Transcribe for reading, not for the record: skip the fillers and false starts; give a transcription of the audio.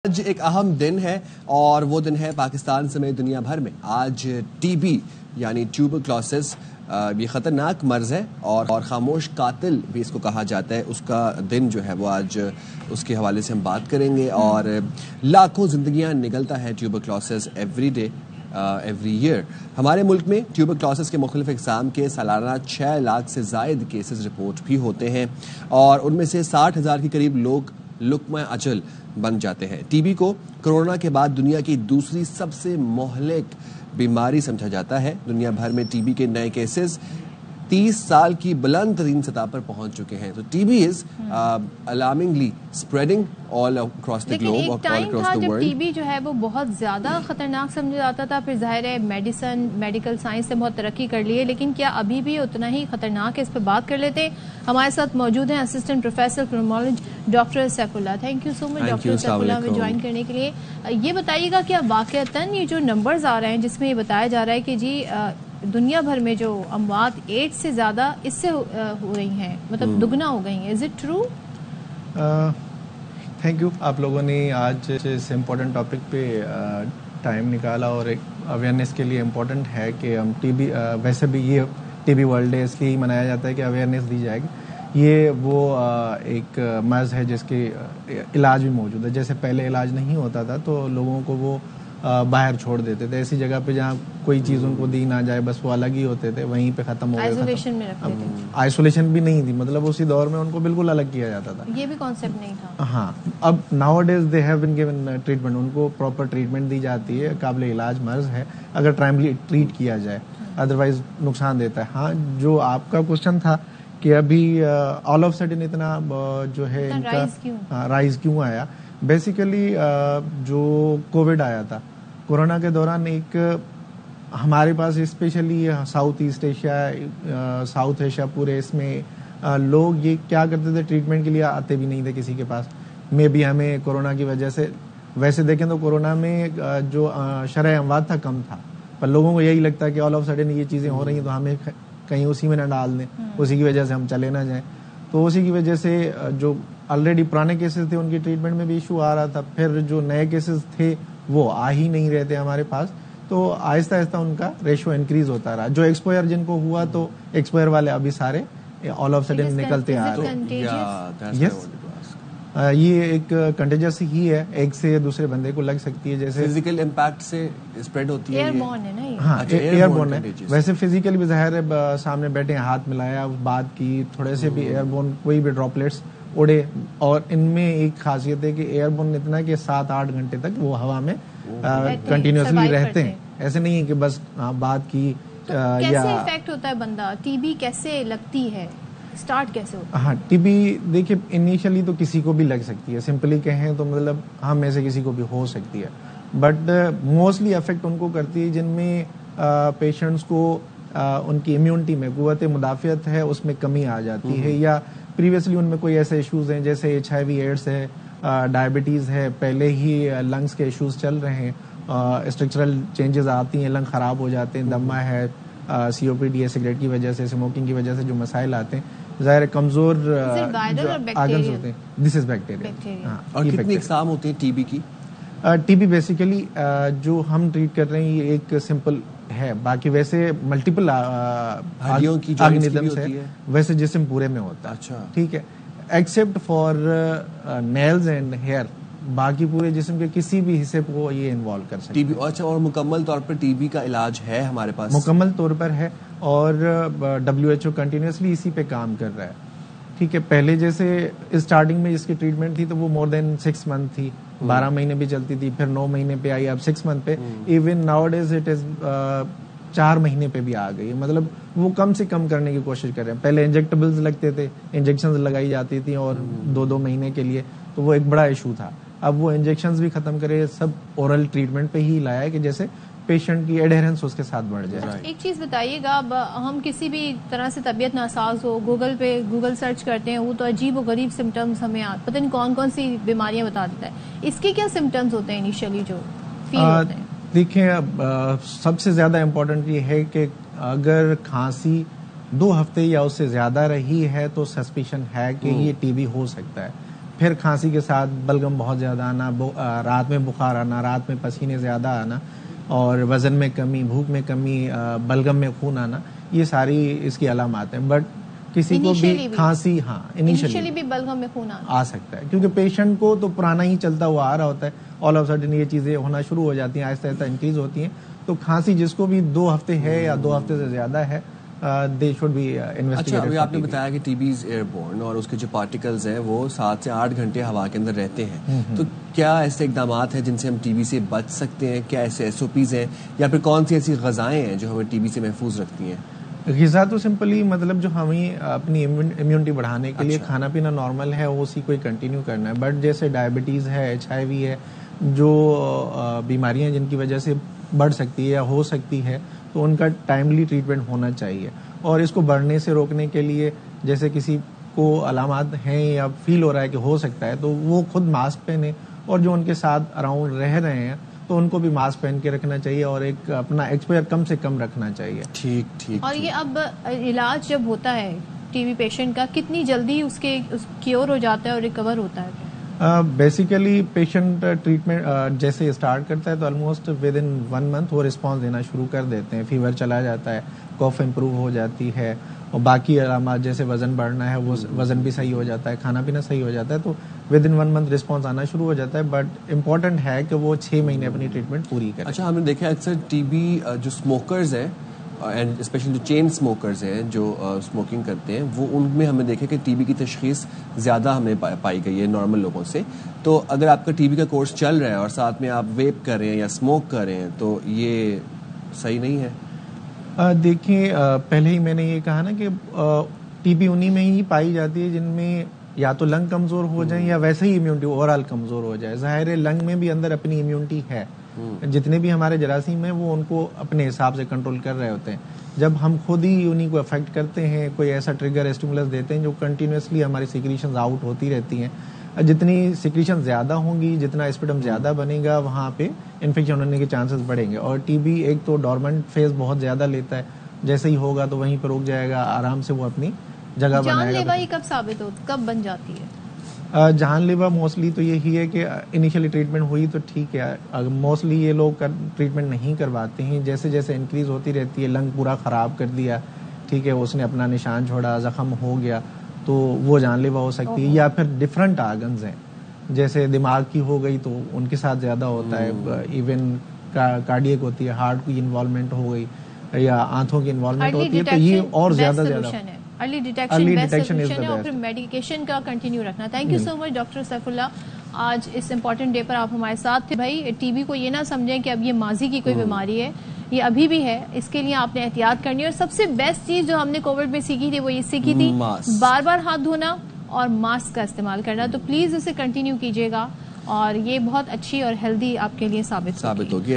آج ایک اہم دن ہے اور وہ دن ہے پاکستان سمیت دنیا بھر میں آج ٹی بی یعنی ٹیوبرکلوسس. یہ خطرناک مرض ہے اور خاموش قاتل بھی اس کو کہا جاتا ہے. اس کا دن جو ہے وہ آج اس کے حوالے سے ہم بات کریں گے. اور لاکھوں زندگیاں نگلتا ہے tuberculosis every day every year. ہمارے ملک میں ٹیوبرکلوسس کے مختلف اقسام کے سالانہ 6 لاکھ سے زائد کیسز رپورٹ بھی ہوتے ہیں اور ان میں سے 60,000 کے قریب لوگ لقمہ اجل بن جاتے ہیں. ٹی بی کو کرونا کے بعد دنیا کی دوسری سب سے مہلک بیماری سمجھا جاتا ہے. دنیا بھر میں ٹی بی کے نئے کیسز 30 سال کی بلند ترین سطح پر پہنچ چکے ہیں. تو T B is alarmingly spreading all across the globe, all across the world. T B جو ہے وہ بہت زیادہ خطرناک سمجھا جاتا تھا, پھر ظاہر ہے میڈیکل سائنس نے بہت ترقی کر لی ہے, لیکن کیا ابھی بھی اتنا ہی خطرناک ہے؟ اس پہ بات کر لیتے ہیں. ہمارے ساتھ موجود ہیں assistant professor pulmonology doctor Saif Ullah. Thank you so much doctor Saif Ullah میں جوائن کرنے کے لیے. یہ بتائیے گا کیا واقعتاً یہ جو نمبرز آ رہے ہیں جس میں یہ بتایا جا رہا ہے کہ جی دنیا بھر میں جو اموات 8 سے زیادہ اس سے ہو رہی ہیں, مطلب دگنا ہو گئی ہیں, is it true? Thank you, آپ لوگوں نے آج اس امپورٹنٹ ٹاپک پہ ٹائم نکالا اور ایک اویئرنیس کے لیے امپورٹنٹ ہے کہ ہم ٹی بی, ویسے بھی یہ ٹی بی ورلڈ ڈے اس لیے ہی منایا جاتا ہے کہ اویئرنیس دی جائے گی. یہ وہ ایک مرض ہے جس کے علاج بھی موجود ہے. جیسے پہلے علاج نہیں ہوتا تھا تو لوگوں کو وہ باہر چھوڑ دیتے تھے, ایسی جگہ پہ جہاں کوئی چیز ان کو دی نہ جائے, بس وہ الگ ہی ہوتے تھے, وہیں پہ ختم ہو گئے. آئسولیشن میں رکھتے تھے. آئسولیشن بھی نہیں تھی, مطلب اسی دور میں ان کو بالکل الگ کیا جاتا تھا. یہ بھی کانسیپٹ نہیں تھا. ہاں, اب nowadays they have been given treatment, ان کو پراپر ٹریٹمنٹ دی جاتی ہے. قابل علاج مرض ہے اگر ٹائملی ٹریٹ کیا جائے, ادروائز نقصان دیتا ہے. ہاں, جو آپ کا کوشچن تھا کہ ابھی آل آف سڈن اتنا جو ہے ان کا رائز کیوں آیا, بیسیکلی جو کووڈ آیا تھا کورونا کے دوران, ایک ہمارے پاس specially South East Asia, South Asia پورے, اس میں لوگ یہ کیا کرتے تھے, ٹریٹمنٹ کے لیے آتے بھی نہیں تھے کسی کے پاس. میں بھی ہمیں کورونا کی وجہ سے, ویسے دیکھیں تو کورونا میں جو شرح اموات تھا کم تھا, پر لوگوں کو یہی لگتا ہے کہ آل آف سڈن یہ چیزیں ہو رہی ہیں تو ہمیں کہیں اسی میں نہ ڈال دیں, اسی کی وجہ سے ہم چلے نہ جائیں. تو اسی کی وجہ سے جو آلریڈی پرانے کیسز تھے ان کی ٹریٹمنٹ میں بھی ایشو آ رہا تھا, پھر جو نئے کیسز تھے وہ آ ہی نہیں رہتے ہمارے پاس, تو آہستہ آہستہ ان کا ریشو انکریز ہوتا رہا. جو ایکسپوئر جن کو ہوا تو ایکسپوئر والے ابھی سارے آل آف سڈن نکلتے آ رہے ہیں. یہ ایک کنٹیجس ہی ہے, ایک سے دوسرے بندے کو لگ سکتی ہے, جیسے فزیکل امپیکٹ سے اسپریڈ ہوتی ہے. ایئر بورن ہے نا یہ. ہاں, ایئر بورن ہے. ویسے فزیکلی بھی ظاہر ہے, سامنے بیٹھے ہاتھ ملایا, بات کی, تھوڑے سے بھی ایئر بورن کوئی بھی ڈراپلیٹس اڑے, اور ان میں ایک خاصیت ہے کہ ایئر بورن اتنا کہ 7-8 گھنٹے تک وہ ہوا میں کنٹینیوسلی رہتے ہیں. ایسے نہیں ہے کہ بس بات کی. کیسے افیکٹ ہوتا ہے بندہ, ٹی بی کیسے لگتی ہے, اسٹارٹ کیسے ہوتا ہے؟ ہاں, ٹی بی دیکھیے انیشلی تو کسی کو بھی لگ سکتی ہے, سمپلی کہیں تو مطلب ہم میں سے کسی کو بھی ہو سکتی ہے, بٹ موسٹلی افیکٹ ان کو کرتی ہے جن میں پیشنٹس کو ان کی امیونٹی میں, قوت مدافعت ہے اس میں کمی آ جاتی ہے, یا پریویسلی ان میں کوئی ایسے ایشوز ہیں جیسے HIV ایڈس ہے, ڈائبٹیز ہے, پہلے ہی لنگس کے ایشوز چل رہے ہیں, اسٹرکچرل چینجز آتی ہیں, لنگ خراب ہو جاتے ہیں, دمہ ہے, COPD ہے, سگریٹ کی وجہ سے, اسموکنگ کی وجہ سے جو مسائل آتے ہیں, ظاہر کمزور آرگنز ہوتے ہیں. دس از بیکٹیریا. اور کتنی اقسام ہوتے ہیں ٹی بی کی؟ ٹی بی بیسیکلی جو ہم ٹریٹ کر رہے ہیں یہ ایک سمپل ہے, باقی ویسے ملٹیپل آرگنزمس ہے, ویسے جسم پورے میں ہوتا ہے. اچھا, ٹھیک ہے, except for nails and here, باقی پورے جسم کے کسی بھی حصے کو یہ انوالو کر سکتے ہیں. اچھا, اور مکمل طور پر ٹی بی کا علاج ہے ہمارے پاس؟ مکمل طور پر ہے, اور WHO کنٹینیوسلی اسی پہ کام کر رہا ہے. ٹھیک ہے, پہلے جیسے اسٹارٹنگ میں جس کی ٹریٹمنٹ تھی تو وہ مور دین 6 منتھ تھی, 12 مہینے بھی چلتی تھی, پھر 9 مہینے پہ آئی, اب 6 منتھ پہ. Even now days it is 4 مہینے پہ بھی آ گئی, مطلب وہ کم سے کم کرنے کی کوشش کر رہے ہیں. پہلے انجیکٹیبلز لگتے تھے, انجیکشنز لگائی جاتی تھیں اور 2-2 مہینے کے لیے, تو وہ ایک بڑا ایشو تھا. اب وہ انجیکشنز بھی ختم کرے, سب اورل ٹریٹمنٹ پہ ہی لایا ہے کہ جیسے پیشنٹ کی ایڈہرنس اس کے ساتھ بڑھ جائے. ایک چیز بتائیے گا, اب ہم کسی بھی طرح سے طبیعت ناساز ہو, گوگل سرچ کرتے ہیں, وہ تو عجیب و غریب سمٹمز ہمیں پتہ نہیں کون کون سی بیماریاں بتا دیتا ہے. اس کے کیا سمٹمز ہوتے ہیں انیشلی جو فیل ہوتے ہیں؟ دیکھیں, سب سے زیادہ امپورٹنٹ یہ ہے کہ اگر کھانسی 2 ہفتے یا اس سے زیادہ رہی ہے تو سسپیشن ہے کہ یہ ٹی بی ہو سکتا ہے. پھر کھانسی کے ساتھ بلغم بہت زیادہ آنا، رات میں بخار آنا، رات میں پسینے زیادہ آنا، اور وزن میں کمی، بھوک میں کمی، بلغم میں خون آنا، یہ ساری اس کی علامات ہیں. بٹ کسی کو بھی کھانسی انیشلی بھی بلغم میں خون آ سکتا ہے، کیونکہ پیشنٹ کو تو پرانا ہی چلتا ہوا آ رہا ہوتا ہے، آل آف سڈن یہ چیزیں ہونا شروع ہو جاتی ہیں، آہستہ آہستہ انکریز ہوتی ہیں. تو کھانسی جس کو بھی 2 ہفتے ہے یا 2 ہفتے سے زیادہ ہے، دے شوڈ بی انویسٹیگیٹڈ. اچھا، ابھی آپ نے بتایا کہ ٹی بی از ایئر بورن اور اس کے جو پارٹیکلز ہیں وہ 7 سے 8 گھنٹے ہوا کے اندر رہتے ہیں. تو کیا ایسے اقدامات ہیں جن سے ہم ٹی بی سے بچ سکتے ہیں؟ کیا ایسے SOPs ہیں یا پھر کون سی ایسی غذائیں ہیں جو ہمیں ٹی بی سے محفوظ رکھتی ہیں؟ غذا تو سمپلی مطلب جو ہمیں اپنی امیونٹی بڑھانے کے لیے کھانا پینا نارمل ہے وہ اسی کو کنٹینیو کرنا ہے. بٹ جیسے ڈائبٹیز ہے، HIV ہے، جو بیماریاں جن کی وجہ سے بڑھ سکتی ہے یا ہو سکتی ہے، تو ان کا ٹائملی ٹریٹمنٹ ہونا چاہیے. اور اس کو بڑھنے سے روکنے کے لیے جیسے کسی کو علامات ہیں یا فیل ہو رہا ہے کہ ہو سکتا ہے، تو وہ خود ماسک پہنے، اور جو ان کے ساتھ اراؤنڈ رہ رہے ہیں تو ان کو بھی ماسک پہن کے رکھنا چاہیے اور ایک اپنا ایکسپوئر کم سے کم رکھنا چاہیے. ٹھیک. اور یہ اب علاج جب ہوتا ہے ٹی بی پیشنٹ کا، کتنی جلدی اس کے کیور ہو جاتا ہے اور ریکور ہوتا ہے؟ بیسیکلی پیشنٹ ٹریٹمنٹ جیسے اسٹارٹ کرتا ہے تو آلموسٹ ود ان 1 month وہ رسپانس دینا شروع کر دیتے ہیں. فیور چلا جاتا ہے، کاف امپروو ہو جاتی ہے، اور باقی علامات جیسے وزن بڑھنا ہے وہ وزن بھی صحیح ہو جاتا ہے، کھانا پینا صحیح ہو جاتا ہے. تو ود ان 1 month رسپانس آنا شروع ہو جاتا ہے. بٹ امپورٹنٹ ہے کہ وہ 6 مہینے اپنی ٹریٹمنٹ پوری کریں. اچھا، ہم نے دیکھا اکثر ٹی بی جو اسموکرز ہیں اینڈ اسپیشلی جو چین اسموکرز ہیں جو اسموکنگ کرتے ہیں، وہ ان میں ہمیں دیکھا کہ ٹی بی کی تشخیص زیادہ ہمیں پائی گئی ہے نارمل لوگوں سے. تو اگر آپ کا ٹی بی کا کورس چل رہا ہے اور ساتھ میں آپ ویپ کر رہے ہیں یا اسموک کر رہے ہیں تو یہ صحیح نہیں ہے؟ دیکھیں، پہلے ہی میں نے یہ کہا نا کہ ٹی بی انہی میں ہی پائی جاتی ہے جن میں یا تو لنگ کمزور ہو جائیں یا ویسے ہی امیونٹی اوور آل کمزور ہو جائے. ظاہر ہے لنگ میں بھی اندر اپنی امیونٹی ہے، جتنے بھی ہمارے جراثیم ہیں وہ ان کو اپنے حساب سے کنٹرول کر رہے ہوتے ہیں. جب ہم خود ہی انہی کو افیکٹ کرتے ہیں، کوئی ایسا ٹریگر اسٹیمولس دیتے ہیں جو کنٹینیوسلی ہماری سیکریشنز آؤٹ ہوتی رہتی ہیں، جتنی سیکریشن زیادہ ہوں گی، جتنا اسپیڈم زیادہ بنے گا، وہاں پہ انفیکشن ہونے کے چانسز بڑھیں گے. اور ٹی بی ایک تو ڈورمنٹ فیز بہت زیادہ لیتا ہے، جیسے ہی ہوگا تو وہیں پہ رک جائے گا، آرام سے وہ اپنی جگہ بنائے گا. جان لیوا یہ کب ثابت ہو، کب بن جاتی ہے؟ جان لیوا موسٹلی تو یہی ہے کہ انیشلی ٹریٹمنٹ ہوئی تو ٹھیک ہے. موسٹلی یہ لوگ ٹریٹمنٹ نہیں کرواتے ہیں، جیسے جیسے انکریز ہوتی رہتی ہے، لنگ پورا خراب کر دیا، ٹھیک ہے، اس نے اپنا نشان چھوڑا، زخم ہو گیا، تو وہ جان لیوا ہو سکتی ہے. یا پھر ڈفرنٹ آرگنز ہیں، جیسے دماغ کی ہو گئی تو ان کے ساتھ زیادہ ہوتا ہے. ایون کارڈیک ہوتی ہے، ہارٹ کی انوالومنٹ ہو گئی یا آنکھوں کی انوالومنٹ ہوتی ہے، تو یہ اور زیادہ ارلی ڈیٹیکشن بیسٹ سولوشن ہے. اور پھر میڈیکیشن کا کنٹینیو رکھنا. Thank you so much doctor Saif Ullah, آج اس امپورٹنٹ ڈے پر آپ ہمارے ساتھ تھے. بھائی ٹی بی کو یہ نہ سمجھیں کہ اب یہ ماضی کی کوئی بیماری ہے، یہ ابھی بھی ہے. اس کے لیے آپ نے احتیاط کرنی ہے. اور سب سے بیسٹ چیز جو ہم نے کووڈ میں سیکھی تھی وہ یہ سیکھی تھی، بار بار ہاتھ دھونا اور ماسک کا استعمال کرنا. تو پلیز اسے کنٹینیو کیجیے گا اور یہ بہت اچھی اور ہیلدی آپ کے لیے ثابت ہوگی.